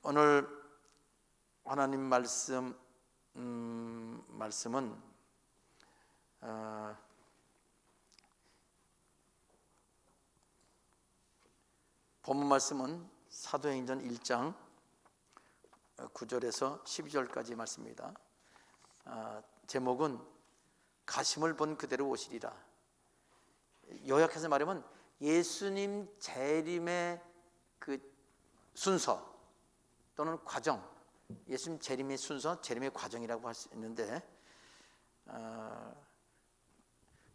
오늘 하나님 말씀은 본문 말씀은 사도행전 1장 9절에서 12절까지 말씀입니다. 제목은 가심을 본 그대로 오시리라. 요약해서 말하면 예수님 재림의 그 순서 또는 과정, 예수님 재림의 순서, 재림의 과정이라고 할 수 있는데,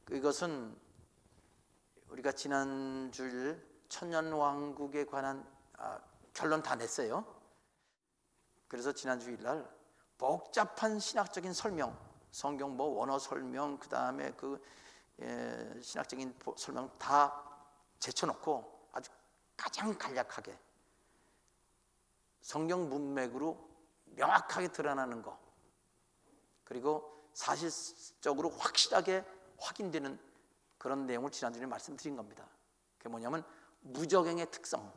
이것은 우리가 지난 주일 천년왕국에 관한 결론 다 냈어요. 그래서 지난 주일날 복잡한 신학적인 설명, 성경 원어 설명, 그 다음에 신학적인 설명 다 제쳐놓고 아주 가장 간략하게 성경 문맥으로 명확하게 드러나는 것, 그리고 사실적으로 확실하게 확인되는 그런 내용을 지난주에 말씀드린 겁니다. 그게 뭐냐면 무적행의 특성.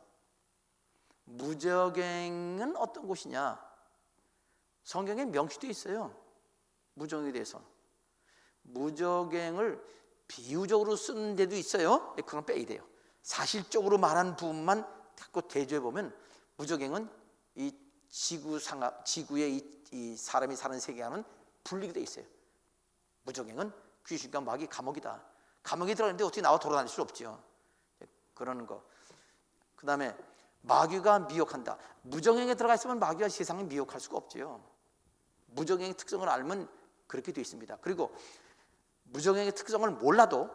무적행은 어떤 곳이냐? 성경에 명시되어 있어요. 무적행에 대해서. 무적행을 비유적으로 쓰는 데도 있어요. 그건 빼야 돼요. 사실적으로 말한 부분만 갖고 대조해 보면 무적행은 이 지구의 이 사람이 사는 세계와는 분리되어 있어요. 무적행은 귀신과 마귀 감옥이다. 감옥에 들어가는데 어떻게 나와 돌아다닐 수 없죠. 그러는 거. 그 다음에 마귀가 미혹한다. 무적행에 들어가 있으면 마귀가 세상을 미혹할 수가 없죠. 무적행의 특성을 알면 그렇게 되어 있습니다. 그리고 무적행의 특성을 몰라도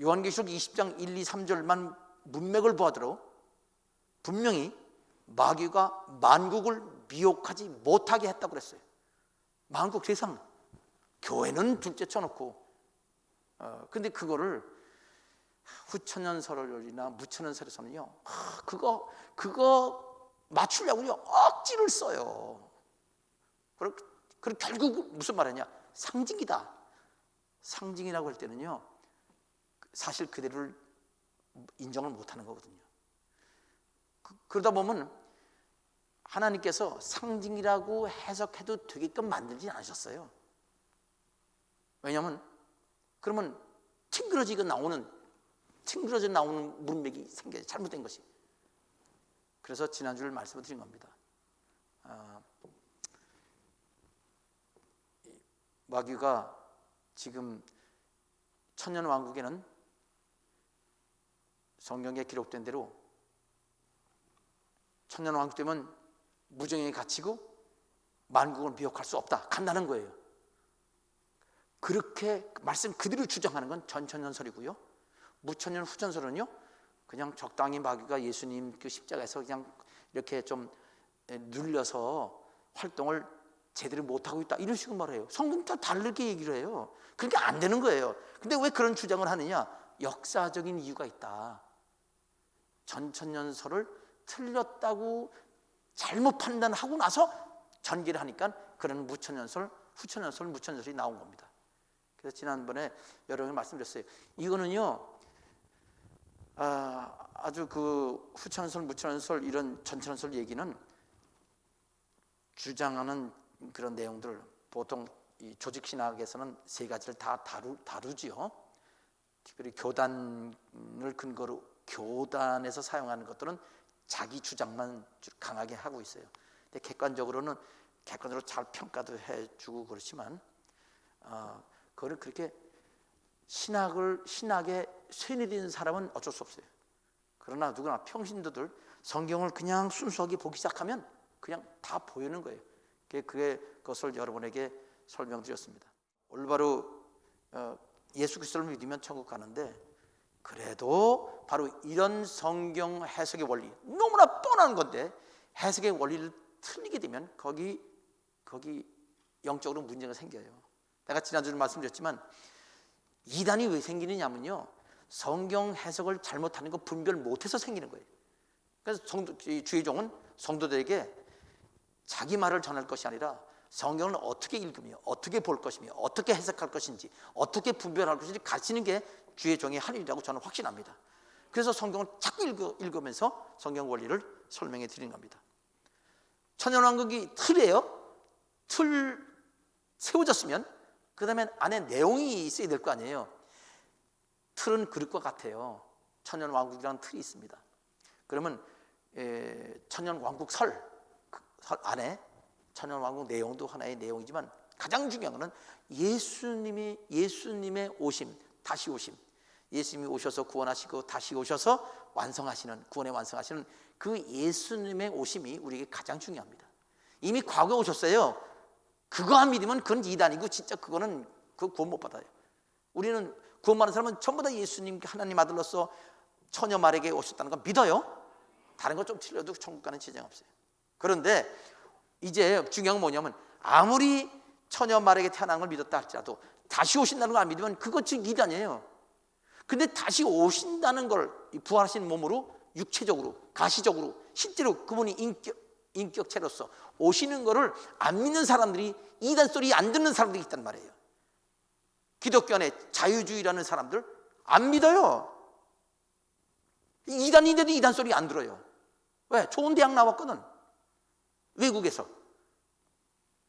요한계시록 20장 1, 2, 3절만 문맥을 보아도 분명히 마귀가 만국을 미혹하지 못하게 했다고 그랬어요. 만국 세상, 교회는 둘째 쳐놓고, 근데 그거를 후천년설이나 무천년설에서는요, 그거 맞추려고요 억지를 써요. 그리고 결국 무슨 말이냐? 상징이다. 상징이라고 할 때는요, 사실 그대로를 인정을 못하는 거거든요. 그러다 보면 하나님께서 상징이라고 해석해도 되게끔 만들지 않으셨어요. 왜냐하면 그러면 튕그러져 나오는 문맥이 생겨요. 잘못된 것이. 그래서 지난주를 말씀을 드린 겁니다. 마귀가 지금 천년왕국에는 성경에 기록된 대로 천년왕국 되면 무정행에 갇히고 만국을 미혹할 수 없다. 간다는 거예요. 그렇게 말씀 그대로 주장하는 건 전천년설이고요. 무천년 후천설은요, 그냥 적당히 마귀가 예수님 그 십자가에서 그냥 이렇게 좀 눌려서 활동을 제대로 못하고 있다, 이런 식으로 말해요. 성경 다 다르게 얘기를 해요. 그러니까 안 되는 거예요. 근데 왜 그런 주장을 하느냐? 역사적인 이유가 있다. 전천년설을 틀렸다고 잘못 판단하고 나서 전개를 하니까 그런 무천년설, 후천년설, 무천년설이 나온 겁니다. 그래서 지난번에 여러 번 말씀드렸어요. 이거는요, 아주 그 후천년설, 무천년설, 이런 전천년설 얘기는 주장하는 그런 내용들, 보통 이 조직신학에서는 세 가지를 다 다루지요. 그리고 교단을 근거로 교단에서 사용하는 것들은 자기 주장만 강하게 하고 있어요. 근데 객관적으로 잘 평가도 해주고 그렇지만, 그거를 그렇게 신학에 쇠뇌된 사람은 어쩔 수 없어요. 그러나 누구나 평신도들 성경을 그냥 순수하게 보기 시작하면 그냥 다 보이는 거예요. 그것을 여러분에게 설명드렸습니다. 올바로 예수 그리스도를 믿으면 천국 가는데, 그래도 바로 이런 성경 해석의 원리, 너무나 뻔한 건데 해석의 원리를 틀리게 되면 거기 영적으로 문제가 생겨요. 내가 지난주에 말씀드렸지만 이단이 왜 생기느냐면요, 성경 해석을 잘못하는 거 분별 못해서 생기는 거예요. 그래서 주의 종은 성도들에게 자기 말을 전할 것이 아니라 성경을 어떻게 읽으며 어떻게 볼 것이며 어떻게 해석할 것인지 어떻게 분별할 것인지 가르치는 게 주의 종의 할 일이라고 저는 확신합니다. 그래서 성경을 자꾸 읽으면서 성경 원리를 설명해 드리는 겁니다. 천연왕국이 틀이에요. 틀 세워졌으면 그 다음에 안에 내용이 있어야 될 거 아니에요. 틀은 그릇과 같아요. 천연왕국이라는 틀이 있습니다. 그러면 천연왕국 설 안에 천연왕국 내용도 하나의 내용이지만 가장 중요한 것은 예수님의 오심, 다시 오심. 예수님이 오셔서 구원하시고 다시 오셔서 완성하시는, 구원에 완성하시는 그 예수님의 오심이 우리에게 가장 중요합니다. 이미 과거에 오셨어요. 그거 안 믿으면 그건 이단이고 진짜 그거는 그 구원 못 받아요. 우리는 구원 받은 사람은 전부 다 예수님 하나님 아들로서 처녀 마리아에게 오셨다는 거 믿어요. 다른 거 좀 틀려도 천국 가는 지장 없어요. 그런데 이제 중요한 건 뭐냐면 아무리 처녀 마리아에게 태어난 걸 믿었다 할지라도 다시 오신다는 걸 안 믿으면 그건 즉 이단이에요. 근데 다시 오신다는 걸 부활하신 몸으로 육체적으로 가시적으로 실제로 그분이 인격체로서 오시는 거를 안 믿는 사람들이, 이단 소리 안 듣는 사람들이 있단 말이에요. 기독교 안에 자유주의라는 사람들 안 믿어요. 이단인데도 이단 소리 안 들어요. 왜? 좋은 대학 나왔거든, 외국에서.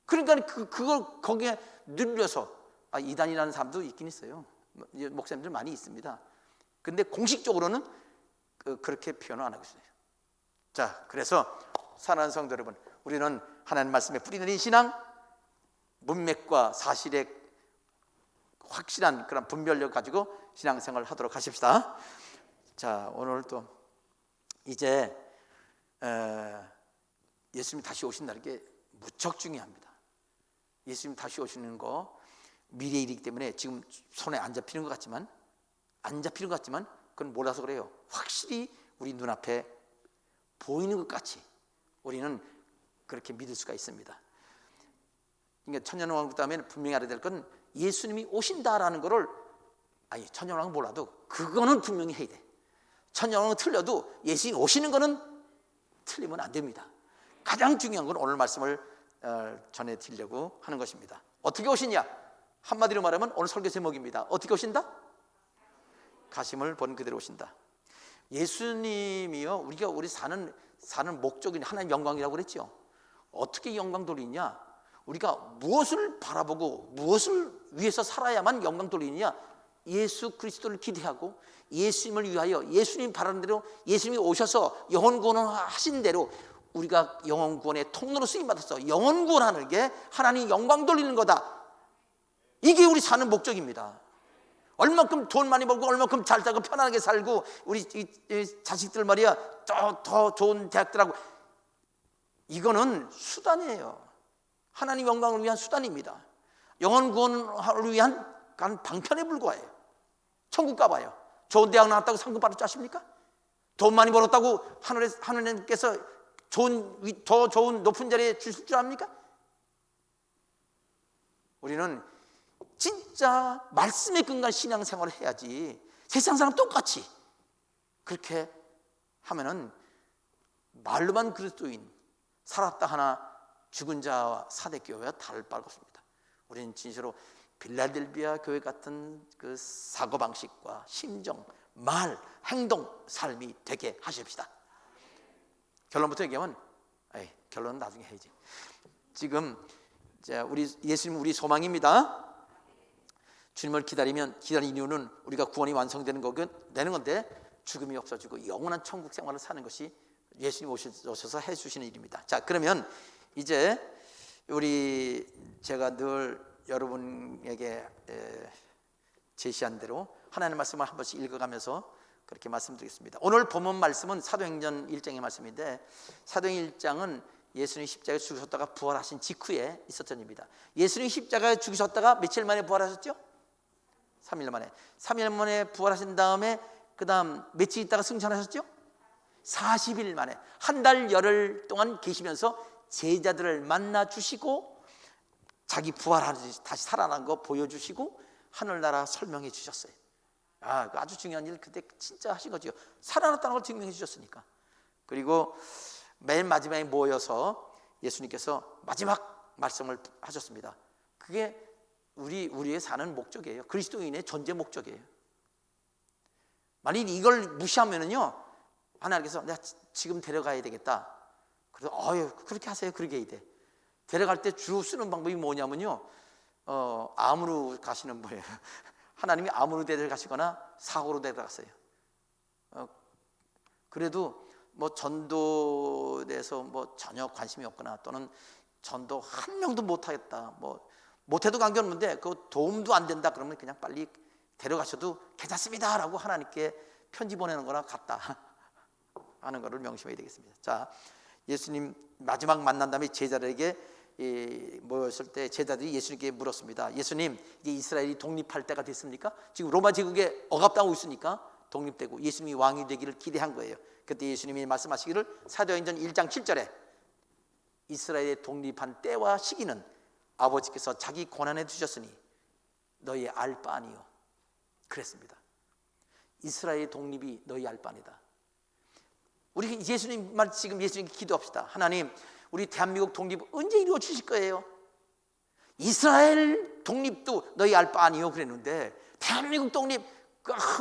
그러니까 그걸 거기에 눌려서 이단이라는 사람도 있긴 있어요. 목사님들 많이 있습니다. 근데 공식적으로는 그렇게 표현을 안 하고 있어요. 자, 그래서 사랑하는 성도 여러분, 우리는 하나님 말씀에 뿌리 내린 신앙, 문맥과 사실의 확실한 그런 분별력 가지고 신앙생활을 하도록 하십시다. 자, 오늘 또 이제 예수님이 다시 오신다는 게 무척 중요합니다. 예수님 다시 오시는 거 미래의 일이기 때문에 지금 손에 안 잡히는 것 같지만 그건 몰라서 그래요. 확실히 우리 눈앞에 보이는 것 같이 우리는 그렇게 믿을 수가 있습니다. 그러니까 천년왕국 다음에 분명히 알아야 될 건 예수님이 오신다라는 거를, 천년왕국 몰라도 그거는 분명히 해야 돼. 천년왕국 틀려도 예수님이 오시는 거는 틀리면 안 됩니다. 가장 중요한 건 오늘 말씀을 전해드리려고 하는 것입니다. 어떻게 오시냐? 한마디로 말하면 오늘 설교 제목입니다. 어떻게 오신다? 가심을 본 그대로 오신다. 예수님이요, 우리 사는 목적이 하나님 영광이라고 그랬죠. 어떻게 영광 돌리냐? 우리가 무엇을 바라보고 무엇을 위해서 살아야만 영광 돌리느냐? 예수 그리스도를 기대하고 예수님을 위하여 예수님 바라는 대로 예수님이 오셔서 영혼 구원을 하신 대로 우리가 영혼 구원의 통로로 쓰임받아서 영혼 구원하는 게 하나님 영광 돌리는 거다. 이게 우리 사는 목적입니다. 얼마큼 돈 많이 벌고 얼마큼 잘 살고 편안하게 살고 우리 이 자식들 말이야 더 좋은 대학들하고, 이거는 수단이에요. 하나님 영광을 위한 수단입니다. 영혼 구원을 위한 방편에 불과해요. 천국 가봐요. 좋은 대학 나왔다고 상급 받을 줄 아십니까? 돈 많이 벌었다고 하느님께서 더 좋은 높은 자리에 주실 줄 압니까? 우리는 진짜 말씀에 근거한 신앙생활을 해야지 세상 사람 똑같이 그렇게 하면은 말로만 그리스도인, 살았다 하나 죽은 자와 사대교회와 다를 바가 없습니다. 우리는 진실로 빌라델비아 교회 같은 그 사고방식과 심정, 말, 행동, 삶이 되게 하십시다. 결론부터 얘기하면, 결론은 나중에 해야지. 지금 우리 예수님 우리 소망입니다. 주님을 기다리는 이유는 우리가 구원이 완성되는 건데 죽음이 없어지고 영원한 천국 생활을 사는 것이 예수님 오셔서 해주시는 일입니다. 자, 그러면 이제 제가 늘 여러분에게 제시한 대로 하나님의 말씀을 한 번씩 읽어가면서 그렇게 말씀드리겠습니다. 오늘 본문 말씀은 사도행전 1장의 말씀인데, 사도행전 1장은 예수님이 십자가에 죽으셨다가 부활하신 직후에 있었던 일입니다. 예수님이 십자가에 죽으셨다가 며칠 만에 부활하셨죠? 3일 만에. 3일 만에 부활하신 다음에 그 다음 며칠 있다가 승천하셨죠? 40일 만에. 한 달 열흘 동안 계시면서 제자들을 만나 주시고 자기 부활하듯이 다시 살아난 거 보여주시고 하늘나라 설명해 주셨어요. 아주 중요한 일 그때 진짜 하신 거죠. 살아났다는 걸 증명해 주셨으니까. 그리고 맨 마지막에 모여서 예수님께서 마지막 말씀을 하셨습니다. 그게 우리의 사는 목적이에요. 그리스도인의 존재 목적이에요. 만약 이걸 무시하면은요, 하나님께서 내가 지금 데려가야 되겠다. 그래서 그렇게 하세요. 그렇게 해야 돼. 데려갈 때 주로 쓰는 방법이 뭐냐면요, 암으로 가시는 거예요. 하나님이 암으로 데려가시거나 사고로 데려갔어요. 그래도 뭐 전도에서 뭐 전혀 관심이 없거나 또는 전도 한 명도 못하겠다, 뭐 못해도 관계없는데 그 도움도 안 된다 그러면 그냥 빨리 데려가셔도 괜찮습니다 라고 하나님께 편지 보내는 거나 같다 하는 것을 명심해야 되겠습니다. 자, 예수님 마지막 만난 다음에 제자들에게 모였을 때 제자들이 예수님께 물었습니다. 예수님, 이제 이스라엘이 독립할 때가 됐습니까? 지금 로마 제국에 억압당하고 있으니까 독립되고 예수님이 왕이 되기를 기대한 거예요. 그때 예수님이 말씀하시기를 사도행전 1장 7절에 이스라엘의 독립한 때와 시기는 아버지께서 자기 권한에 두셨으니 너희 알 바 아니요, 그랬습니다. 이스라엘의 독립이 너희 알 바 아니다. 우리 예수님 말 지금 예수님께 기도합시다. 하나님, 우리 대한민국 독립 언제 이루어 주실 거예요? 이스라엘 독립도 너희 알 바 아니요 그랬는데 대한민국 독립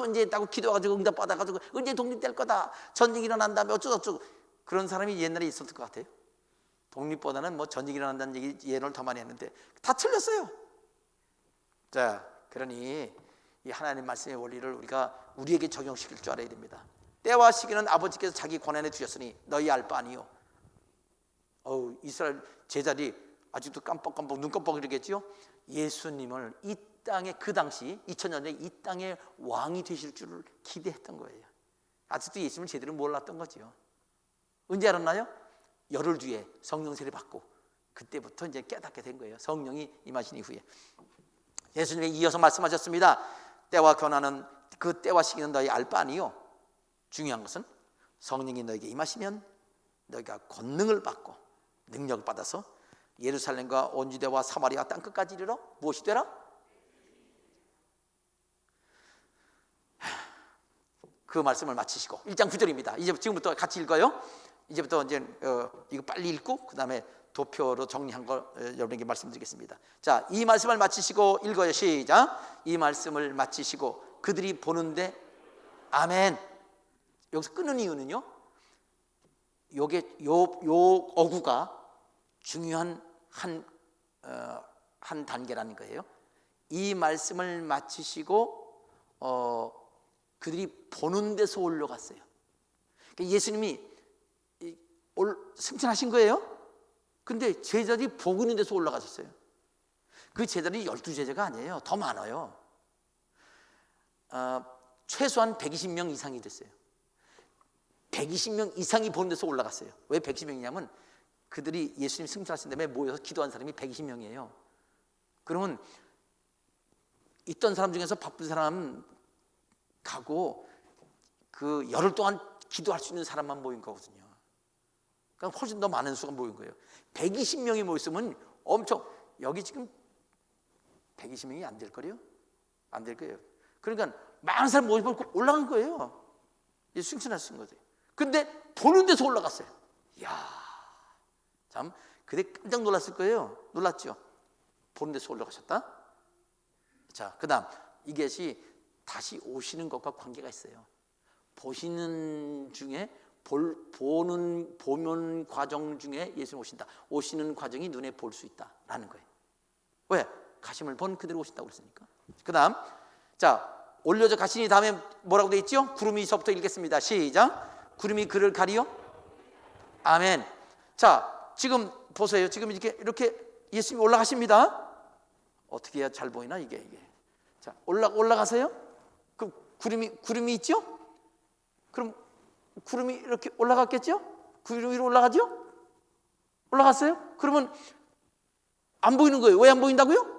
언제 했다고 기도해가지고 응답 받아가지고 언제 독립될 거다, 전쟁이 일어난 다음에 어쩌고 그런 사람이 옛날에 있었을 것 같아요. 독립보다는 뭐 전쟁이 일어난다는 얘기 예언을 더 많이 했는데 다 틀렸어요. 자, 그러니 이 하나님 말씀의 원리를 우리가 우리에게 적용시킬 줄 알아야 됩니다. 때와 시기는 아버지께서 자기 권한에 두셨으니 너희 알 바 아니요. 이스라엘 제자들이 아직도 깜빡깜빡 눈깜빡 이러겠지요. 예수님을 이 땅에 그 당시 2000년 전에 이 땅의 왕이 되실 줄을 기대했던 거예요. 아직도 예수님을 제대로 몰랐던 거죠. 언제 알았나요? 열흘 뒤에 성령 세례 받고 그때부터 이제 깨닫게 된 거예요. 성령이 임하신 이후에. 예수님이 이어서 말씀하셨습니다. 때와 권한은 그 때와 시기는 너희 알 바 아니요. 중요한 것은 성령이 너에게 임하시면 너희가 권능을 받고 능력을 받아서 예루살렘과 온 유대와 사마리아 땅끝까지 이르러 무엇이 되라? 그 말씀을 마치시고 1장 9절입니다. 이제 지금부터 같이 읽어요. 이제부터 이제 이거 빨리 읽고 그 다음에 도표로 정리한 걸 여러분에게 말씀드리겠습니다. 자, 이 말씀을 마치시고 읽어요. 시작. 이 말씀을 마치시고 그들이 보는데 아멘. 여기서 끊는 이유는요, 요 어구가 중요한 한 단계라는 거예요. 이 말씀을 마치시고 그들이 보는 데서 올라갔어요. 그러니까 예수님이 승천하신 거예요. 근데 제자들이 보고 있는 데서 올라가셨어요. 그 제자들이 12제자가 아니에요. 더 많아요. 최소한 120명 이상이 됐어요. 120명 이상이 보는 데서 올라갔어요. 왜 120명이냐면 그들이 예수님 승천하신 다음에 모여서 기도한 사람이 120명이에요. 그러면 있던 사람 중에서 바쁜 사람 가고 그 열흘 동안 기도할 수 있는 사람만 모인 거거든요. 그러니까 훨씬 더 많은 수가 모인 거예요. 120명이 모였으면 엄청, 여기 지금 120명이 안 될 거래요? 안 될 거예요. 그러니까 많은 사람 모이고 올라간 거예요. 승천하신 거죠. 근데 보는 데서 올라갔어요. 이야, 참 그때 깜짝 놀랐을 거예요. 놀랐죠? 보는 데서 올라가셨다. 자, 그 다음 이것이 다시 오시는 것과 관계가 있어요. 보시는 중에 보는 과정 중에 예수님 오신다. 오시는 과정이 눈에 볼 수 있다라는 거예요. 왜? 가심을 본 그대로 오신다고 그랬으니까. 그 다음, 자, 올려져 가시니 다음에 뭐라고 돼 있죠? 구름이서부터 읽겠습니다. 시작. 구름이 그를 가리요? 아멘. 자, 지금 보세요. 지금 이렇게 예수님이 올라가십니다. 어떻게 해야 잘 보이나 이게. 자, 올라가세요. 그 구름이 있죠? 그럼 구름이 이렇게 올라갔겠죠? 구름 위로 올라가죠? 올라갔어요? 그러면 안 보이는 거예요. 왜 안 보인다고요?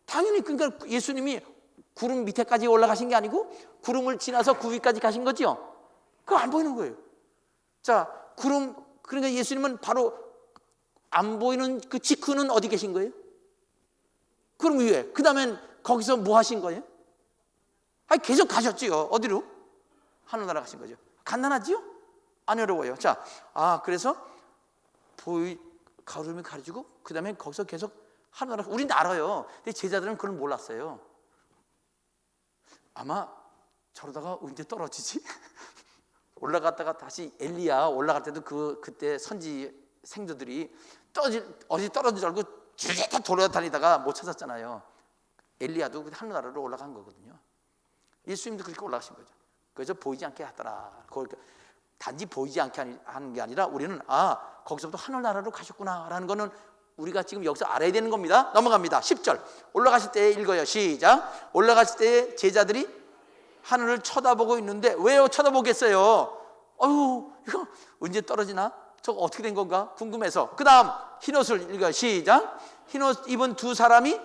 당연히 그러니까 예수님이 구름 밑에까지 올라가신 게 아니고 구름을 지나서 그 위까지 가신 거죠. 그거 안 보이는 거예요. 자, 그러니까 예수님은 바로 안 보이는 그 직후는 어디 계신 거예요? 구름 위에. 그 다음엔 거기서 뭐 하신 거예요? 아니, 계속 가셨지요. 어디로? 하늘나라 가신 거죠. 간단하지요? 안 어려워요. 자, 그래서 구름이 가려지고 그 다음에 거기서 계속 하늘나라. 우린 알아요. 근데 제자들은 그걸 몰랐어요. 아마 저러다가 언제 떨어지지? 올라갔다가 다시 엘리야 올라갈 때도 그때 선지 생도들이 어디 떨어진 줄 알고 주저다 돌아다니다가 못 찾았잖아요. 엘리야도 하늘나라로 올라간 거거든요. 예수님도 그렇게 올라가신 거죠. 그래서 보이지 않게 하더라. 단지 보이지 않게 하는 게 아니라 우리는 거기서부터 하늘나라로 가셨구나라는 거는 우리가 지금 여기서 알아야 되는 겁니다. 넘어갑니다. 10절 올라가실 때 읽어요. 시작. 올라가실 때 제자들이 하늘을 쳐다보고 있는데 왜요? 쳐다보겠어요? 이거 언제 떨어지나? 저거 어떻게 된 건가? 궁금해서. 그 다음 흰옷을 읽어요. 시작. 흰옷 입은 두 사람은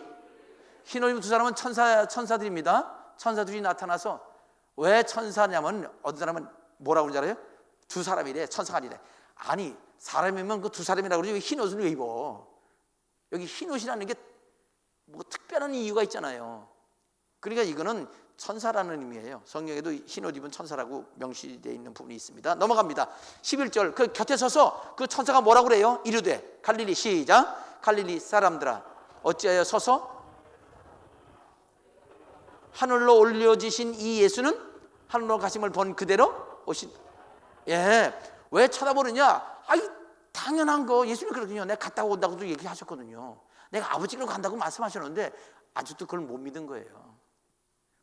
천사들입니다. 천사들이 나타나서 왜 천사냐면 어떤 사람은 뭐라고 그러는지 알아요? 두 사람이래. 천사가 아니래. 아니 사람이면 그 두 사람이라고 그러지 왜 흰옷을 왜 입어? 여기 흰옷이라는 게 뭐 특별한 이유가 있잖아요. 그러니까 이거는 천사라는 의미예요. 성경에도 흰옷 입은 천사라고 명시되어 있는 부분이 있습니다. 넘어갑니다. 11절 그 곁에 서서 그 천사가 뭐라고 그래요? 이르되 갈릴리 시작. 갈릴리 사람들아 어찌하여 서서 하늘로 올려지신 이 예수는 하늘로 가심을 본 그대로 오신. 왜 쳐다보느냐? 당연한 거. 예수님이 그러거든요. 내가 갔다 온다고도 얘기하셨거든요. 내가 아버지로 간다고 말씀하셨는데 아직도 그걸 못 믿은 거예요.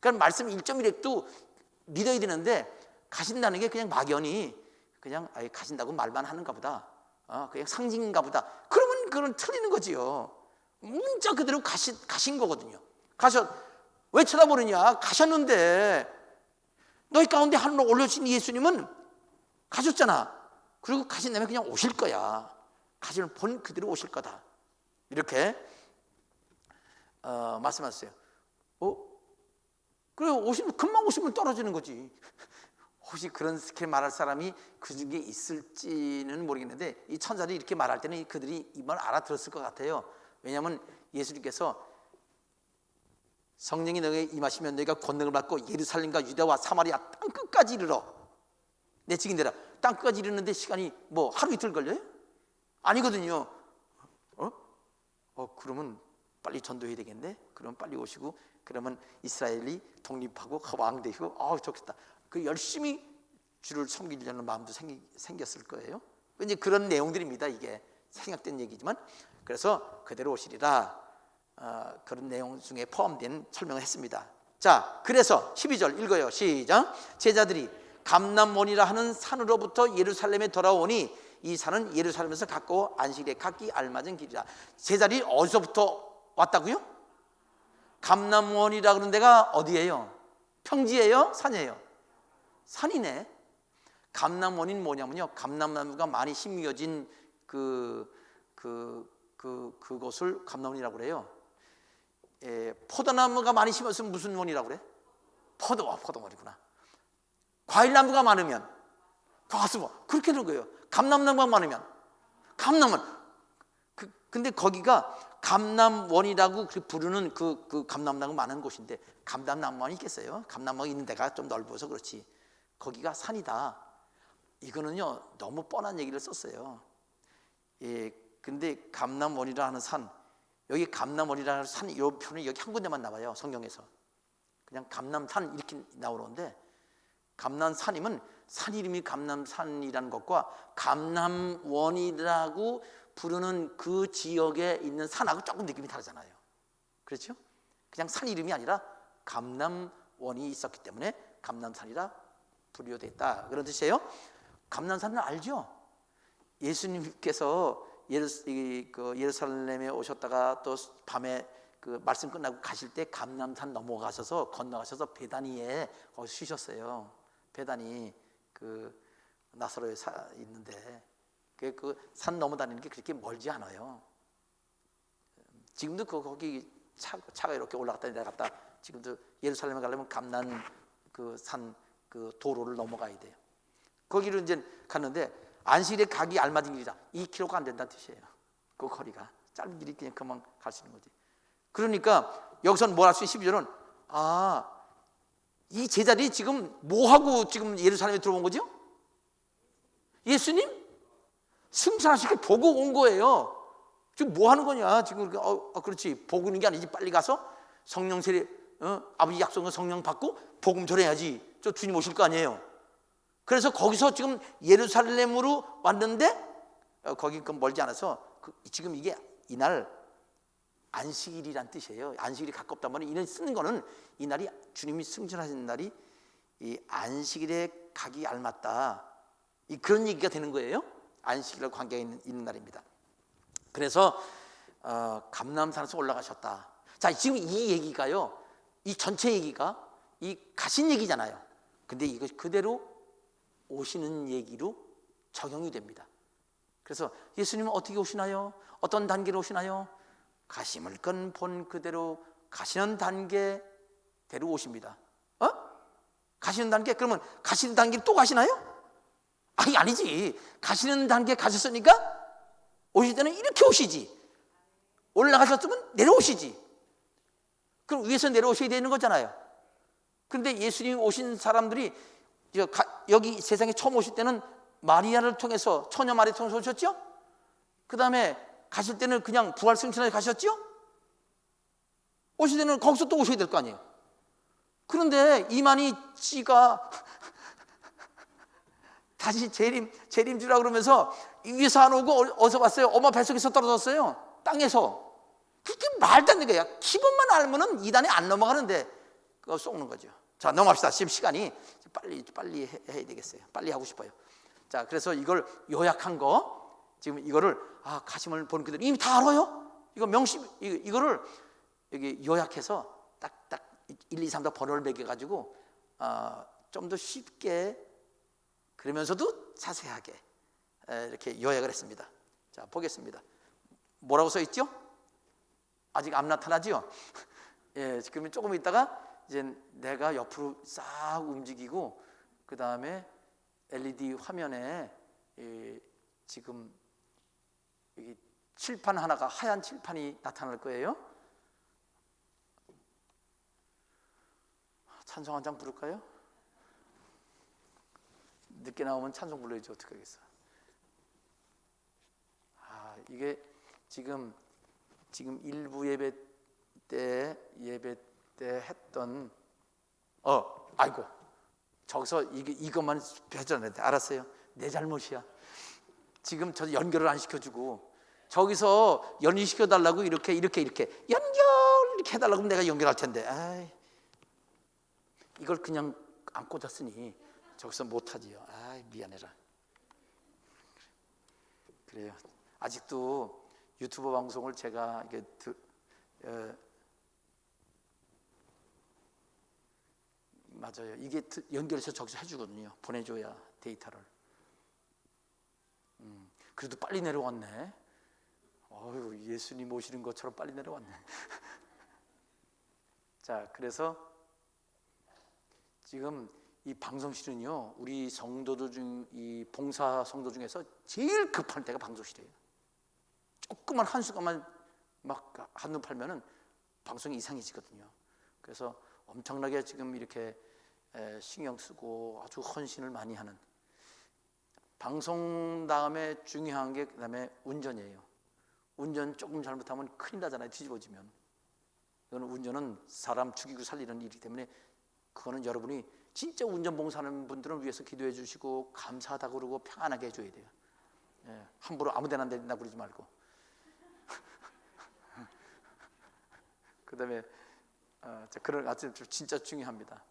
그러니까 말씀 1.1획도 믿어야 되는데 가신다는 게 그냥 막연히 그냥 가신다고 말만 하는가 보다. 그냥 상징인가 보다. 그러면 그건 틀리는 거지요. 문자 그대로 가신 거거든요. 왜 쳐다보느냐? 가셨는데 너희 가운데 하늘로 올려주신 예수님은 가셨잖아. 그리고 가신 다음에 그냥 오실 거야. 가시면 본 그대로 오실 거다. 이렇게 말씀하셨어요. 그래 금방 오시면 떨어지는 거지. 혹시 그렇게 말할 사람이 그 중에 있을지는 모르겠는데 이 천사들이 이렇게 말할 때는 그들이 이 말 알아들었을 것 같아요. 왜냐하면 예수님께서 성령이 너에게 임하시면 너희가 권능을 받고 예루살렘과 유다와 사마리아 땅끝까지 이르러 내 증인되라. 땅끝까지 이르는데 시간이 뭐 하루 이틀 걸려요? 아니거든요. 그러면 빨리 전도해야 되겠네. 그럼 빨리 오시고 그러면 이스라엘이 독립하고 왕되고 좋겠다. 그 열심히 주를 섬기려는 마음도 생겼을 거예요. 이제 그런 내용들입니다. 이게 생략된 얘기지만 그래서 그대로 오시리라. 그런 내용 중에 포함된 설명을 했습니다. 자, 그래서 12절 읽어요. 시작. 제자들이 감람원이라 하는 산으로부터 예루살렘에 돌아오니 이 산은 예루살렘에서 가까워 안식일에 갖기 알맞은 길이라. 제자들이 어디서부터 왔다고요? 감람원이라 그런 데가 어디예요? 평지예요? 산이에요? 산이네. 감람원인 뭐냐면요, 감람나무가 많이 심겨진 그것을 감람원이라고 그래요. 포도나무가 많이 심었으면 무슨 원이라고 그래? 포도원이구나. 과일나무가 많으면 과수원. 그렇게 되는 거예요. 감람나무가 많으면 감람원. 근데 거기가 감람원이라고 부르는 그 감람나무 많은 곳인데 감람나무만 있겠어요? 감람나무가 있는 데가 좀 넓어서 그렇지. 거기가 산이다. 이거는요 너무 뻔한 얘기를 썼어요. 근데 감람원이라 하는 산, 여기 감람원이라는 산, 이 표는 여기 한 군데만 나와요. 성경에서 그냥 감람산 이렇게 나오는데, 감람산이면 산 이름이 감람산이라는 것과 감람원이라고 부르는 그 지역에 있는 산하고 조금 느낌이 다르잖아요. 그렇죠? 그냥 산 이름이 아니라 감람원이 있었기 때문에 감람산이라 부르어졌다, 그런 뜻이에요. 감람산은 알죠? 예수님께서 예루살렘에 오셨다가 또 밤에 그 말씀 끝나고 가실 때 감람산 넘어가셔서 건너가셔서 베다니에 거기 쉬셨어요. 베다니 그 나사로에 있는데 그 산 넘어다니는 게 그렇게 멀지 않아요. 지금도 거기 차가 이렇게 올라갔다 내려갔다, 지금도 예루살렘에 가려면 감람 그 산 그 도로를 넘어가야 돼요. 거기를 이제 갔는데 안식일에 가기 알맞은 길이다. 2km가 안 된다는 뜻이에요. 그 거리가 짧은 길이 그냥 그만 갈 수 있는 거지. 그러니까 여기서는 뭘 할 수 있어요? 12절은 이 제자들이 지금 뭐 하고 지금 예루살렘에 들어온 거죠? 예수님 승천하시고 보고 온 거예요. 지금 뭐 하는 거냐? 지금 그렇지, 보고 있는 게 아니지. 빨리 가서 성령 세례, 아버지 약속은 성령 받고 복음 전해야지. 저 주님 오실 거 아니에요. 그래서 거기서 지금 예루살렘으로 왔는데 거기 멀지 않아서 지금 이게 이날 안식일이란 뜻이에요. 안식일이 가깝단 말이에요. 이날 쓰는 거는 이 날이 주님이 승천하신 날이 이 안식일에 가기 알맞다. 그런 얘기가 되는 거예요. 안식일과 관계가 있는 날입니다. 그래서 감람산에서 올라가셨다. 자, 지금 이 얘기가요, 이 전체 얘기가 이 가신 얘기잖아요. 근데 이거 그대로 오시는 얘기로 적용이 됩니다. 그래서 예수님은 어떻게 오시나요? 어떤 단계로 오시나요? 가심을 건 본 그대로 가시는 단계대로 오십니다. 가시는 단계? 그러면 가시는 단계로 또 가시나요? 아니지. 가시는 단계 가셨으니까 오실 때는 이렇게 오시지. 올라가셨으면 내려오시지. 그럼 위에서 내려오셔야 되는 거잖아요. 그런데 예수님 오신 사람들이 여기 세상에 처음 오실 때는 마리아를 통해서, 처녀 마리아를 통해서 오셨죠? 그 다음에 가실 때는 그냥 부활 승천하게 가셨죠? 오실 때는 거기서 또 오셔야 될 거 아니에요. 그런데 이만희 씨가 다시 재림 주라 그러면서 위에서 안 오고 어디서 왔어요? 엄마 뱃속에서 떨어졌어요. 땅에서. 그게 말도 안 되는 거야. 기본만 알면은 이단에 안 넘어가는데 그거 쏘는 거죠. 자, 넘어갑시다. 지금 시간이 빨리 해야 되겠어요. 빨리 하고 싶어요. 자, 그래서 이걸 요약한 거, 지금 이거를 가심을 본 그대로 이미 다 알아요. 이거 이거를 여기 요약해서 딱딱 1, 2, 3 다 번호를 매겨가지고 좀 더 쉽게 그러면서도 자세하게 이렇게 요약을 했습니다. 자, 보겠습니다. 뭐라고 써 있죠? 아직 안 나타나죠? 예, 지금 조금 있다가 이제 내가 옆으로 싹 움직이고 그 다음에 LED 화면에 지금 여기 칠판 하나가, 하얀 칠판이 나타날 거예요. 찬송 한 장 부를까요? 늦게 나오면 찬송 불러야지 어떡하겠어. 이게 지금 일부 예배 때 했던 아이고, 저기서 이것만 벼졌는데 알았어요. 내 잘못이야. 지금 저 연결을 안 시켜주고 저기서 연결시켜 달라고 이렇게 연결 이렇게 해달라고 하면 내가 연결할 텐데 이걸 그냥 안 꽂았으니 저기서 못하지요. 미안해라. 그래요. 아직도 유튜브 방송을 제가 맞아요. 이게 연결해서 저기서 해주거든요. 보내줘야 데이터를. 그래도 빨리 내려왔네. 예수님 오시는 것처럼 빨리 내려왔네. 자, 그래서 지금 이 방송실은요, 우리 성도들 이 봉사 성도 중에서 제일 급할 때가 방송실이에요. 조그만 한순간만 막 한눈 팔면은 방송이 이상해지거든요. 그래서 엄청나게 지금 이렇게 신경 쓰고 아주 헌신을 많이 하는, 방송 다음에 중요한 게 그다음에 운전이에요. 운전 조금 잘못하면 큰일 나잖아요. 뒤집어지면. 이거는 운전은 사람 죽이고 살리는 일이기 때문에 그거는 여러분이 진짜 운전 봉사하는 분들은 위해서 기도해 주시고 감사하다고 그러고 평안하게 해줘야 돼요. 함부로 아무 데나 내린다 그러지 말고. 그 다음에 그런 아주 진짜 중요합니다.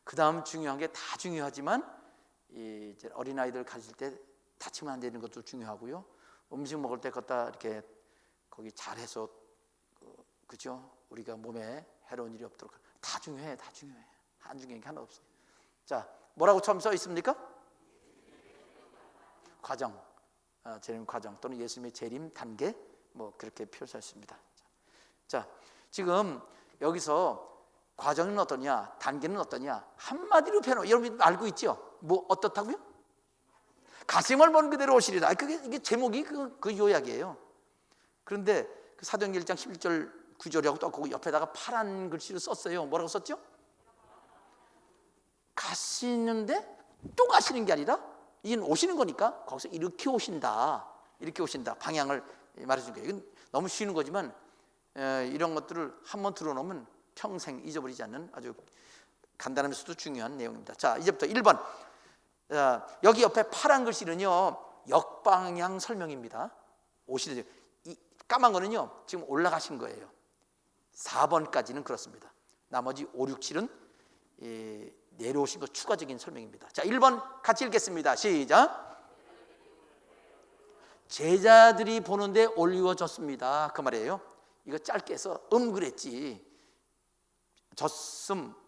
그 다음 중요한 게 다 중요하지만 이제 어린아이들 가질 때 다치면 안 되는 것도 중요하고요. 음식 먹을 때 갖다 이렇게 거기 잘해서 그죠? 우리가 몸에 해로운 일이 없도록 다 중요해. 안 중요한 게 하나 없어요. 자, 뭐라고 처음 써 있습니까? 과정, 재림 과정 또는 예수님의 재림 단계, 뭐 그렇게 표시했습니다. 자, 지금 여기서 과정은 어떠냐, 단계는 어떠냐, 한마디로 표현, 여러분 알고 있죠? 뭐 어떻다고요? 가심을 본 그대로 오시리라. 이게 제목이 그 요약이에요. 그런데 그 사도행전 1장 11절 9절하고 또 그 옆에다가 파란 글씨로 썼어요. 뭐라고 썼죠? 가시는데 또 가시는 게 아니라 이건 오시는 거니까 거기서 이렇게 오신다. 방향을 말해준 거예요. 이건 너무 쉬운 거지만 이런 것들을 한번 들어놓으면 평생 잊어버리지 않는 아주 간단하면서도 중요한 내용입니다. 자, 이제부터 1번. 여기 옆에 파란 글씨는요, 역방향 설명입니다. 오시는 이 까만 거는요, 지금 올라가신 거예요. 4번까지는 그렇습니다. 나머지 5, 6, 7은 내려오신 거 추가적인 설명입니다. 자, 1번 같이 읽겠습니다. 시작. 제자들이 보는데 올리워졌습니다. 그 말이에요. 이거 짧게 해서 그랬지. 졌습니다.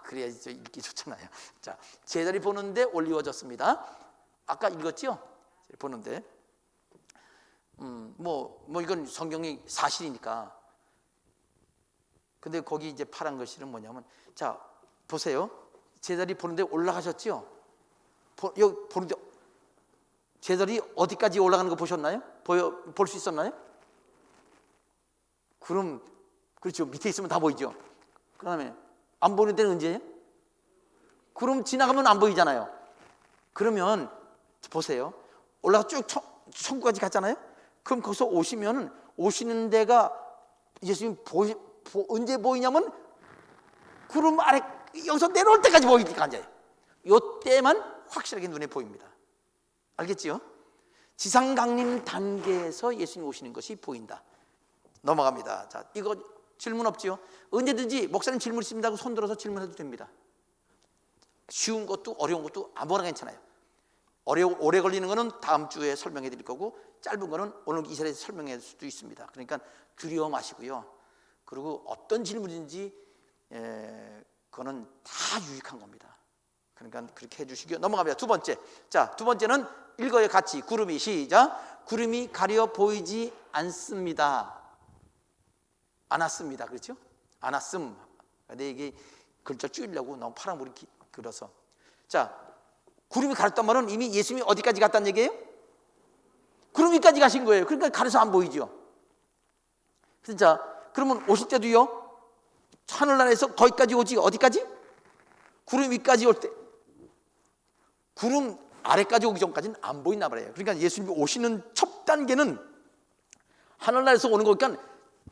그래야지 읽기 좋잖아요. 자, 제자들이 보는데 올리워졌습니다. 아까 읽었죠? 보는데. 뭐 이건 성경이 사실이니까. 근데 거기 이제 파란 글씨는 뭐냐면, 자, 보세요. 제자들이 보는데 올라가셨죠? 여기 보는데 제자들이 어디까지 올라가는 거 보셨나요? 볼 수 있었나요? 그럼 그렇죠. 밑에 있으면 다 보이죠. 그 다음에 안 보이는 데는 언제예요? 그럼 지나가면 안 보이잖아요. 그러면 보세요. 올라가 쭉 천국까지 갔잖아요. 그럼 거기서 오시는 데가 예수님 언제 보이냐면 구름 아래 여기서 내려올 때까지 보이니까 앉아요. 이때만 확실하게 눈에 보입니다. 알겠지요? 지상 강림 단계에서 예수님 오시는 것이 보인다. 넘어갑니다. 자, 이거 질문 없지요? 언제든지 목사님 질문 있습니다 하고 손 들어서 질문해도 됩니다. 쉬운 것도 어려운 것도 아무거나 괜찮아요. 오래 걸리는 거는 다음 주에 설명해 드릴 거고, 짧은 거는 오늘 이 자리에서 설명할 수도 있습니다. 그러니까 두려워 마시고요. 그리고 어떤 질문인지 그거는 다 유익한 겁니다. 그러니까 그렇게 해주시고요. 넘어갑니다. 두 번째. 자, 두 번째는 읽어요. 같이. 구름이 시작. 구름이 가려 보이지 않습니다. 않았습니다. 그렇죠? 않았음. 근데 이게 글자 줄이려고 너무 파란불이 길어서. 자, 구름이 가렸단 말은 이미 예수님이 어디까지 갔다는 얘기예요? 구름 위까지 가신 거예요. 그러니까 가려서 안 보이죠. 진짜 그러면 오실 때도요, 하늘나라에서 거기까지 오지. 어디까지? 구름 위까지 올 때. 구름 아래까지 오기 전까지는 안 보이나 봐요. 그러니까 예수님이 오시는 첫 단계는 하늘나라에서 오는 거니까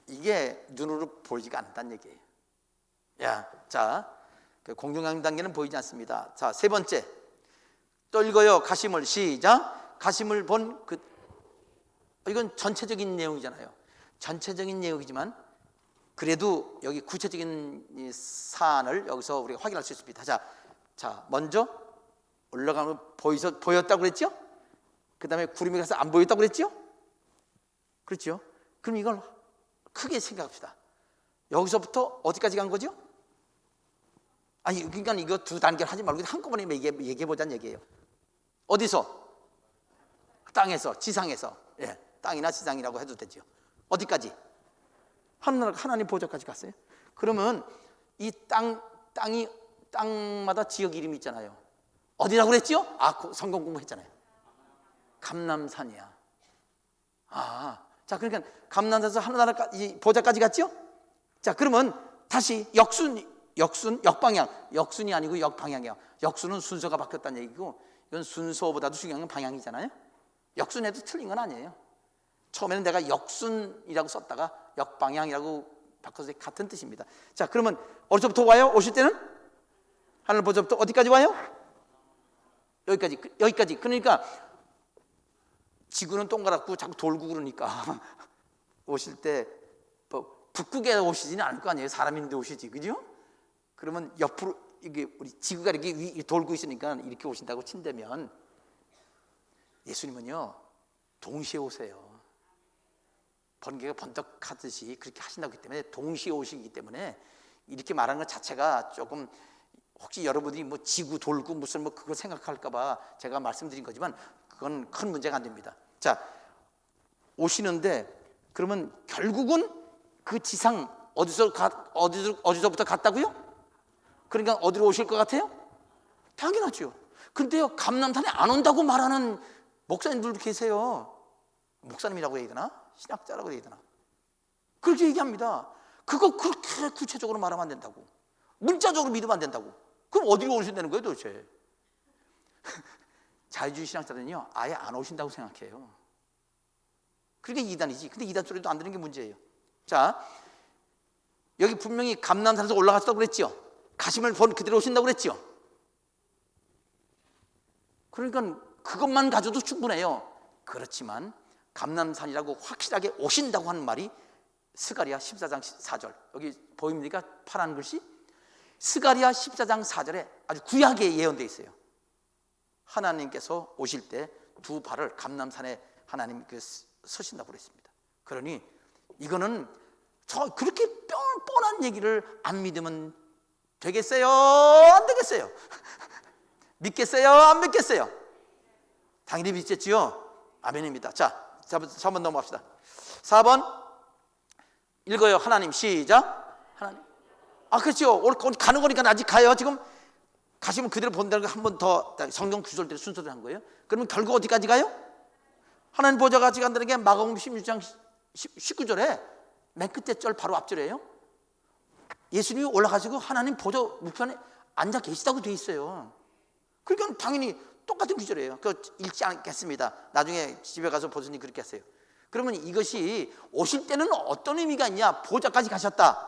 이게 눈으로 보이지가 않다는 얘기예요. 자, 공중강 단계는 보이지 않습니다. 자, 세 번째. 또 읽어요. 가심을 시작. 가심을 본 이건 전체적인 내용이잖아요. 전체적인 내용이지만 그래도 여기 구체적인 사안을 여기서 우리가 확인할 수 있습니다. 자, 먼저 올라가면 보였다고 그랬죠? 그 다음에 구름이 가서 안 보였다고 그랬죠? 그렇죠? 그럼 이걸 크게 생각합시다. 여기서부터 어디까지 간 거죠? 아니, 그러니까 이거 두 단계를 하지 말고 한꺼번에 얘기해보자는 얘기예요. 어디서? 땅에서, 지상에서. 땅이나 지상이라고 해도 되죠. 어디까지? 하나님 보좌까지 갔어요. 그러면 이 땅마다 지역 이름이 있잖아요. 어디라고 그랬죠? 성경 공부했잖아요. 감람산이야. 자, 그러니까 감람산에서 하나님 보좌까지 갔죠? 자, 그러면 다시 역방향. 역순이 아니고 역방향이야. 역순은 순서가 바뀌었다는 얘기고, 이건 순서보다도 중요한 건 방향이잖아요. 역순에도 틀린 건 아니에요. 처음에는 내가 역순이라고 썼다가 역방향이라고 바꿔서 같은 뜻입니다. 자, 그러면 어디서부터 와요? 오실 때는 하늘 보좌부터 어디까지 와요? 여기까지. 그러니까 지구는 동그랗고 자꾸 돌고 그러니까 오실 때 북극에 오시지는 않을 거 아니에요. 사람 있는데 오시지, 그죠? 그러면 옆으로 이게 우리 지구가 이렇게 돌고 있으니까 이렇게 오신다고 친다면, 예수님은요 동시에 오세요. 번개가 번쩍하듯이 그렇게 하신다고 했기 때문에 동시에 오시기 때문에, 이렇게 말하는 것 자체가 조금, 혹시 여러분들이 뭐 지구 돌고 무슨 그거 생각할까봐 제가 말씀드린 거지만 그건 큰 문제가 안 됩니다. 자, 오시는데 그러면 결국은 그 지상 어디서부터 갔다고요? 그러니까 어디로 오실 것 같아요? 당연하죠. 근데요, 감람산에 안 온다고 말하는 목사님들도 계세요. 목사님이라고 해야 되나? 신학자라고 해야 되나? 그렇게 얘기합니다. 그거 그렇게 구체적으로 말하면 안 된다고. 문자적으로 믿으면 안 된다고. 그럼 어디로 오신다는 거예요 도대체? 자유주의 신학자들은요 아예 안 오신다고 생각해요. 그게 이단이지. 근데 이단 소리도 안 듣는 게 문제예요. 자, 여기 분명히 감람산에서 올라갔다고 그랬죠. 가심을 본 그대로 오신다고 그랬죠. 그러니까 그것만 가져도 충분해요. 그렇지만 감람산이라고 확실하게 오신다고 하는 말이 스가랴 14장 4절, 여기 보입니까? 파란 글씨. 스가랴 14장 4절에 아주 구약에 예언되어 있어요. 하나님께서 오실 때 두 발을 감람산에 하나님 서신다고 그랬습니다. 그러니 이거는 저 그렇게 뻔한 얘기를 안 믿으면 되겠어요? 안 되겠어요? 믿겠어요? 안 믿겠어요? 당연히 믿겠지요? 아멘입니다. 자, 4번 넘어갑시다. 4번 읽어요. 하나님, 시작. 하나님. 그렇죠. 오늘 가는 거니까 아직 가요. 지금 가시면 그대로 본다는 거 한 번 더 성경 구절대로 순서를 한 거예요. 그러면 결국 어디까지 가요? 하나님 보좌까지 간다는 게 마가복음 16장 19절에 맨 끝에 절 바로 앞절이에요. 예수님이 올라가시고 하나님 보좌 우편에 앉아 계시다고 돼 있어요. 그러니까 당연히 똑같은 구절이에요. 그거 읽지 않겠습니다. 나중에 집에 가서 보수님 그렇게 하세요. 그러면 이것이 오실 때는 어떤 의미가 있냐? 보좌까지 가셨다.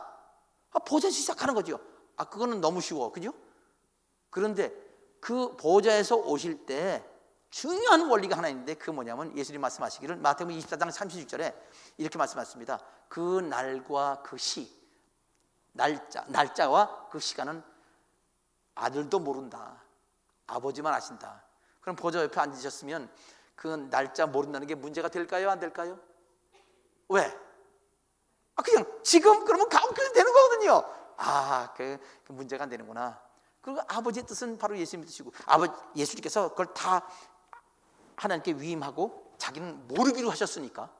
보좌에서 시작하는 거죠. 그거는 너무 쉬워, 그죠? 그런데 그 보좌에서 오실 때 중요한 원리가 하나 있는데 그 뭐냐면 예수님 말씀하시기를 마태복음 24장 36절에 이렇게 말씀하십니다. 그 날과 그 시, 날짜와 그 시간은 아들도 모른다. 아버지만 아신다. 그럼 보좌 옆에 앉으셨으면 그 날짜 모른다는 게 문제가 될까요? 안 될까요? 왜? 그냥 지금 그러면 가면 되는 거거든요. 그 문제가 안 되는구나. 그리고 아버지의 뜻은 바로 예수님의 뜻이고 예수님께서 그걸 다 하나님께 위임하고 자기는 모르기로 하셨으니까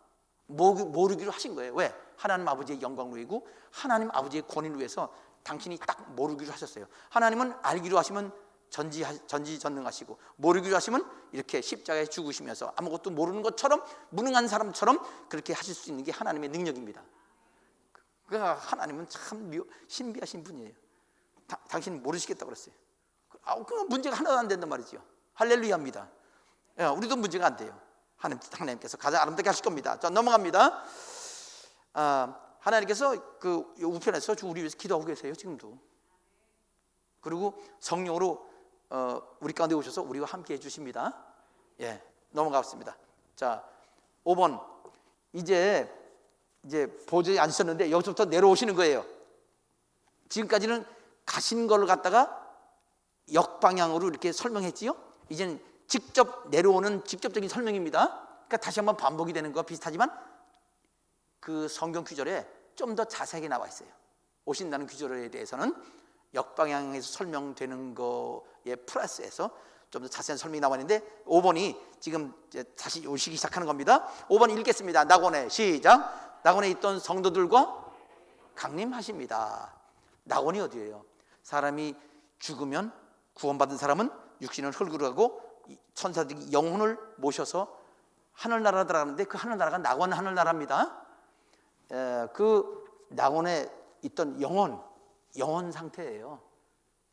모르기로 하신 거예요. 왜? 하나님 아버지의 영광을 위고 하나님 아버지의 권위를 위해서 당신이 딱 모르기로 하셨어요. 하나님은 알기로 하시면 전지전능하시고 모르기로 하시면 이렇게 십자가에 죽으시면서 아무것도 모르는 것처럼 무능한 사람처럼 그렇게 하실 수 있는 게 하나님의 능력입니다. 그러니까 하나님은 참 신비하신 분이에요. 당신 모르시겠다고 그랬어요. 그 문제가 하나도 안 된단 말이죠. 할렐루야입니다. 우리도 문제가 안 돼요. 하나님께서 가장 아름답게 하실 겁니다. 자, 넘어갑니다. 하나님께서 그 우편에서 우리 위해서 기도하고 계세요. 지금도. 그리고 성령으로 우리 가운데 오셔서 우리와 함께 해주십니다. 넘어가겠습니다. 자, 5번 이제 보좌에 앉으셨는데 여기서부터 내려오시는 거예요. 지금까지는 가신 걸 갖다가 역방향으로 이렇게 설명했지요. 이제는 직접 내려오는 직접적인 설명입니다. 그러니까 다시 한번 반복이 되는 거와 비슷하지만 그 성경 구절에 좀 더 자세하게 나와 있어요. 오신다는 구절에 대해서는 역방향에서 설명되는 거에 플러스해서 좀 더 자세한 설명이 나와 있는데 5번이 지금 다시 오시기 시작하는 겁니다. 5번 읽겠습니다. 낙원에 시작. 낙원에 있던 성도들과 강림하십니다. 낙원이 어디예요? 사람이 죽으면 구원받은 사람은 육신을 흙으로 하고 천사들이 영혼을 모셔서 하늘나라 들어가는데 그 하늘나라가 낙원 하늘나라입니다. 그 낙원에 있던 영혼 상태예요.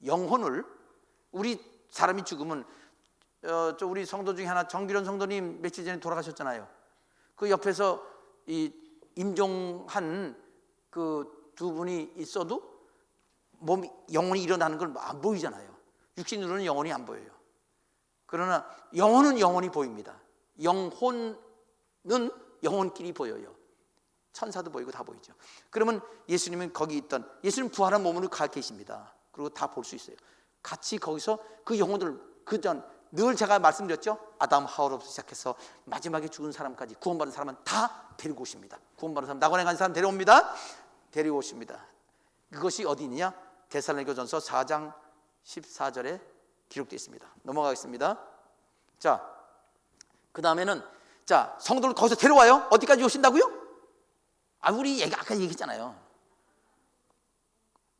영혼을 우리 사람이 죽으면 우리 성도 중에 하나 정기련 성도님 며칠 전에 돌아가셨잖아요. 그 옆에서 이 임종한 그 두 분이 있어도 영혼이 일어나는 걸 안 보이잖아요. 육신으로는 영혼이 안 보여요. 그러나 영혼은 영혼이 보입니다. 영혼은 영혼끼리 보여요. 천사도 보이고 다 보이죠. 그러면 예수님은 거기 있던 예수님 부활한 몸으로 가 계십니다. 그리고 다 볼 수 있어요. 같이 거기서 그 영혼들 늘 제가 말씀드렸죠. 아담 하와로부터 시작해서 마지막에 죽은 사람까지 구원받은 사람은 다 데리고 오십니다. 구원받은 사람 낙원에 간 사람 데려옵니다. 데리고 오십니다. 그것이 어디 있느냐? 데살로니가전서 4장 14절에 기록되어 있습니다. 넘어가겠습니다. 자, 그 다음에는 성도를 거기서 데려와요. 어디까지 오신다고요? 우리 아까 얘기했잖아요.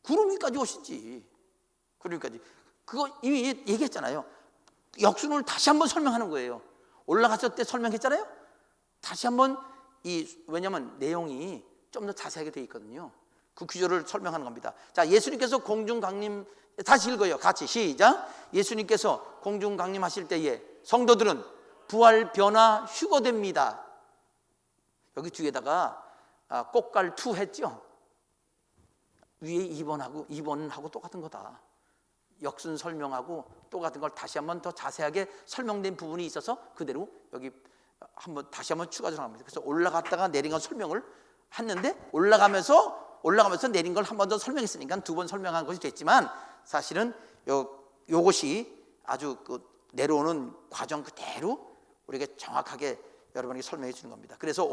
구름 위까지 오시지. 구름 위까지. 그거 이미 얘기했잖아요. 역순을 다시 한번 설명하는 거예요. 올라갔을 때 설명했잖아요. 다시 한번 왜냐하면 내용이 좀 더 자세하게 되어 있거든요. 그 구절을 설명하는 겁니다. 자, 예수님께서 공중 강림 다시 읽어요. 같이 시작. 예수님께서 공중 강림하실 때에 성도들은 부활 변화 휴거됩니다. 여기 뒤에다가 꽃갈 투 했죠. 위에 2번하고 똑같은 거다. 역순 설명하고 똑같은 걸 다시 한번 더 자세하게 설명된 부분이 있어서 그대로 여기 한번 다시 한번 추가 설명합니다. 그래서 올라갔다가 내린 건 설명을 했는데 올라가면서 내린 걸 한 번 더 설명했으니까 2번 설명한 것이 됐지만 사실은 요것이 아주 그 내려오는 과정 그대로 우리에게 정확하게 여러분에게 설명해 주는 겁니다. 그래서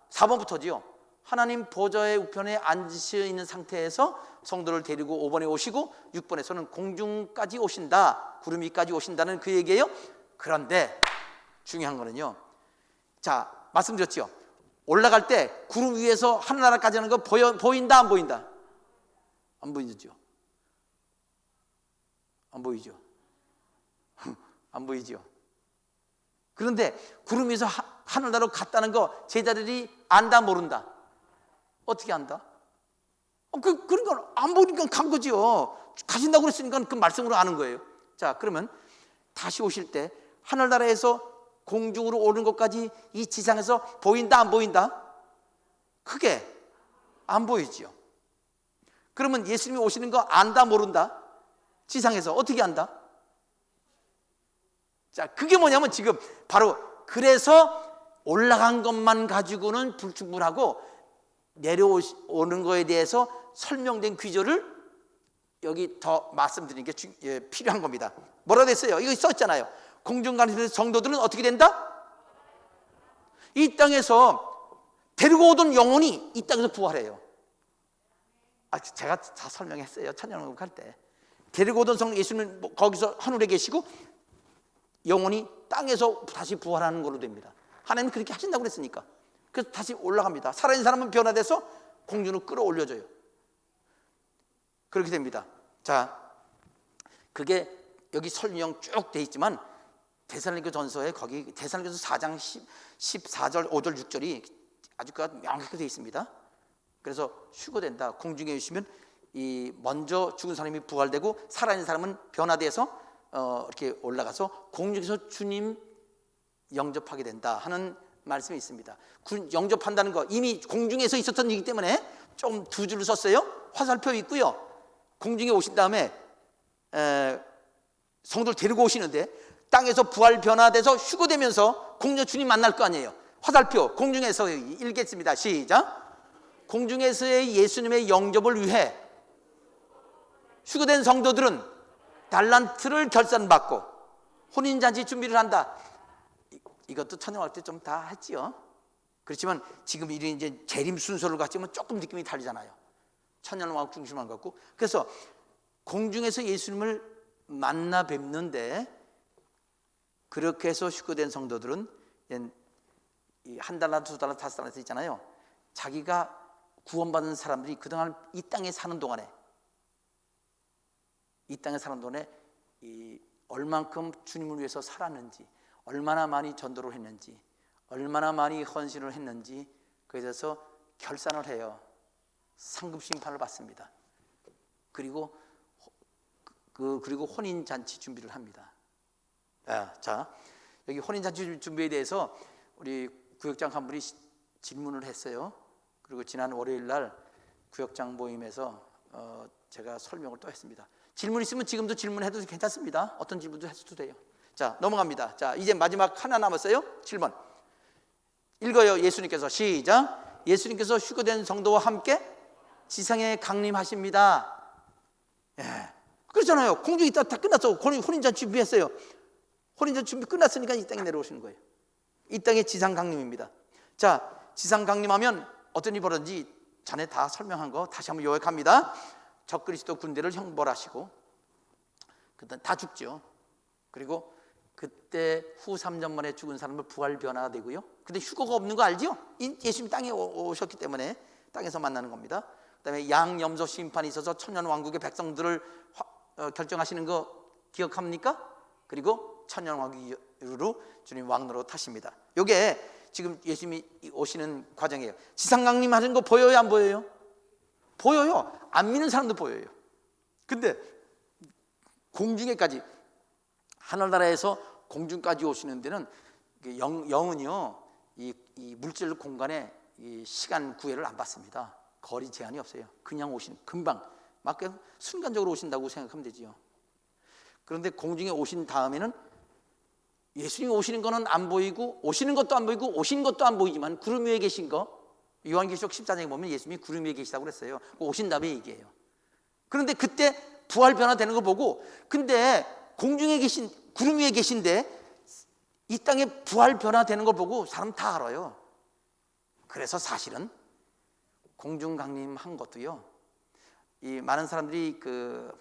4번부터지요. 하나님 보좌의 우편에 앉으셔 있는 상태에서 성도를 데리고 5번에 오시고 6번에서는 공중까지 오신다. 구름 위까지 오신다는 그 얘기예요. 그런데 중요한 거는요. 자, 말씀드렸죠. 올라갈 때 구름 위에서 하늘나라까지 하는 거 보인다 안 보인다? 안 보이죠. 안 보이죠. 안 보이죠. 그런데 구름 위에서 하늘나라로 갔다는 거 제자들이 안다 모른다? 어떻게 안다? 그러니까 안 보니까 간 거지요. 가신다고 그랬으니까 그 말씀으로 아는 거예요. 자, 그러면 다시 오실 때 하늘나라에서 공중으로 오는 것까지 이 지상에서 보인다 안 보인다? 크게 안 보이지요. 그러면 예수님이 오시는 거 안다 모른다? 지상에서 어떻게 안다? 자, 그게 뭐냐면 지금 바로 그래서 올라간 것만 가지고는 불충분하고 내려오는 거에 대해서 설명된 귀절을 여기 더 말씀드리는 게 필요한 겁니다. 뭐라고 됐어요? 이거 썼잖아요. 공중 가는 성도들은 어떻게 된다? 이 땅에서 데리고 오던 영혼이 이 땅에서 부활해요. 제가 다 설명했어요. 천년왕국 할 때 데리고 오던 성 예수님 거기서 하늘에 계시고 영혼이 땅에서 다시 부활하는 걸로 됩니다. 하나님 그렇게 하신다고 그랬으니까. 그래서 다시 올라갑니다. 살아있는 사람은 변화돼서 공중으로 끌어올려져요. 그렇게 됩니다. 자, 그게 여기 설명 쭉 돼 있지만 데살로니가 전서에 거기 데살로니가서 4장 14절 5절 6절이 아주 명확하게 돼 있습니다. 그래서 휴거된다. 공중에 있으면 이 먼저 죽은 사람이 부활되고 살아있는 사람은 변화돼서 이렇게 올라가서 공중에서 주님 영접하게 된다 하는 말씀이 있습니다. 영접한다는 거 이미 공중에서 있었던 일이기 때문에 좀 두 줄을 썼어요. 화살표 있고요. 공중에 오신 다음에 성도를 데리고 오시는데 땅에서 부활 변화돼서 휴거되면서 공중 주님 만날 거 아니에요. 화살표 공중에서 읽겠습니다. 시작. 공중에서의 예수님의 영접을 위해 휴거된 성도들은 달란트를 결산받고 혼인잔치 준비를 한다. 이것도 천년왕국 때 좀 다 했지요. 그렇지만 지금 이제 재림 순서를 갖지만 조금 느낌이 다르잖아요. 천년왕국 중심만 갖고. 그래서 공중에서 예수님을 만나 뵙는데 그렇게 해서 휴거된 성도들은 한 달란트, 두 달란트, 5달란트 있잖아요. 자기가 구원받은 사람들이 그동안 이 땅에 사는 동안에 얼만큼 주님을 위해서 살았는지, 얼마나 많이 전도를 했는지, 얼마나 많이 헌신을 했는지 그에 대해서 결산을 해요. 상급 심판을 받습니다. 그리고 혼인잔치 준비를 합니다. 자, 여기 혼인잔치 준비에 대해서 우리 구역장 한 분이 질문을 했어요. 그리고 지난 월요일 날 구역장 모임에서 제가 설명을 또 했습니다. 질문 있으면 지금도 질문해도 괜찮습니다. 어떤 질문도 해도 돼요. 자, 넘어갑니다. 자, 이제 마지막 하나 남았어요. 7번 읽어요. 예수님께서 시작. 예수님께서 휴거된 성도와 함께 지상에 강림하십니다. 그렇잖아요. 공중에 있다 다 끝났어. 혼인잔치 준비했어요. 혼인잔치 준비 끝났으니까 이 땅에 내려오시는 거예요. 이 땅의 지상 강림입니다. 자, 지상 강림하면 어떤 일이 벌어진지 전에 다 설명한 거 다시 한번 요약합니다. 적그리스도 군대를 형벌하시고 그다음 다 죽죠. 그리고 그때 후 3년 만에 죽은 사람을 부활 변화가 되고요. 근데 휴거가 없는 거 알죠? 예수님 땅에 오셨기 때문에 땅에서 만나는 겁니다. 그다음에 양염소 심판이 있어서 천년왕국의 백성들을 결정하시는 거 기억합니까? 그리고 천년왕국으로 주님 왕노로 타십니다. 이게 지금 예수님이 오시는 과정이에요. 지상 강림하는 거 보여요, 안 보여요? 보여요. 안 믿는 사람도 보여요. 근데 공중에까지 하늘나라에서 공중까지 오시는 데는 영은요 이 물질 공간에 이 시간 구애를 안 받습니다. 거리 제한이 없어요. 그냥 금방 막 그냥 순간적으로 오신다고 생각하면 되지요. 그런데 공중에 오신 다음에는 예수님이 오시는 거는 안 보이고 오시는 것도 안 보이고 오신 것도 안 보이지만 구름 위에 계신 거, 요한계시록 14장에 보면 예수님이 구름 위에 계시다고 그랬어요. 오신 다음에 얘기해요. 그런데 그때 부활 변화되는 거 보고, 근데 공중에 계신 구름 위에 계신데 이 땅에 부활 변화되는 걸 보고 사람 다 알아요. 그래서 사실은 공중 강림한 것도요, 이 많은 사람들이 그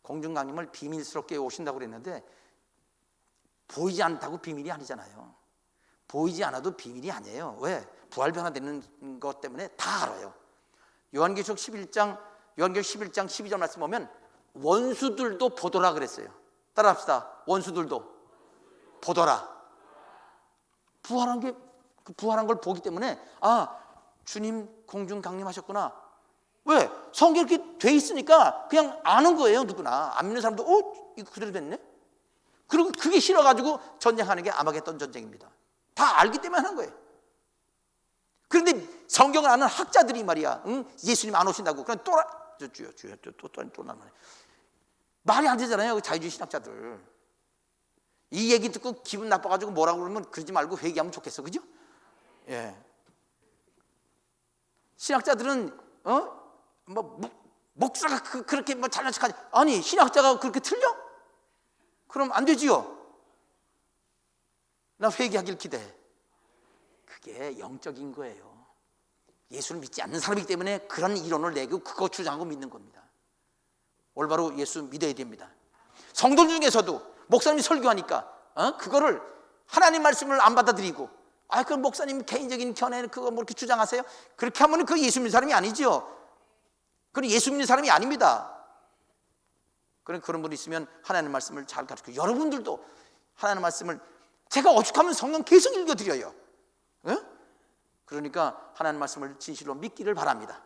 공중 강림을 비밀스럽게 오신다고 그랬는데 보이지 않다고 비밀이 아니잖아요. 보이지 않아도 비밀이 아니에요. 왜? 부활 변화되는 것 때문에 다 알아요. 요한계시록 11장 12절 말씀 보면 원수들도 보더라 그랬어요. 따라합시다. 원수들도 보더라. 부활한 걸 보기 때문에 주님 공중 강림하셨구나. 왜? 성경에 이렇게 돼 있으니까 그냥 아는 거예요. 누구나. 안 믿는 사람도 이거 그대로 됐네. 그리고 그게 싫어가지고 전쟁하는 게 아마겟돈 전쟁입니다. 다 알기 때문에 하는 거예요. 그런데 성경을 아는 학자들이 말이야, 예수님 안 오신다고 그냥 또 말이 안 되잖아요. 자유주의 신학자들. 이 얘기 듣고 기분 나빠가지고 뭐라고 그러면 그러지 말고 회개하면 좋겠어, 그죠? 예. 신학자들은 목사가 그렇게 잘난 척하지. 아니, 신학자가 그렇게 틀려? 그럼 안 되지요. 나 회개하길 기대해. 그게 영적인 거예요. 예수를 믿지 않는 사람이기 때문에 그런 이론을 내고 그거 주장하고 믿는 겁니다. 올바로 예수 믿어야 됩니다. 성도들 중에서도 목사님이 설교하니까 그거를 하나님 말씀을 안 받아들이고 그 목사님 개인적인 견해 그거 뭐 이렇게 주장하세요? 그렇게 하면 그 예수 믿는 사람이 아니죠. 그건 예수 믿는 사람이 아닙니다. 그런 분이 있으면 하나님 말씀을 잘 가르치고, 여러분들도 하나님 말씀을 제가 오죽하면 성경 계속 읽어드려요. 그러니까 하나님 말씀을 진실로 믿기를 바랍니다.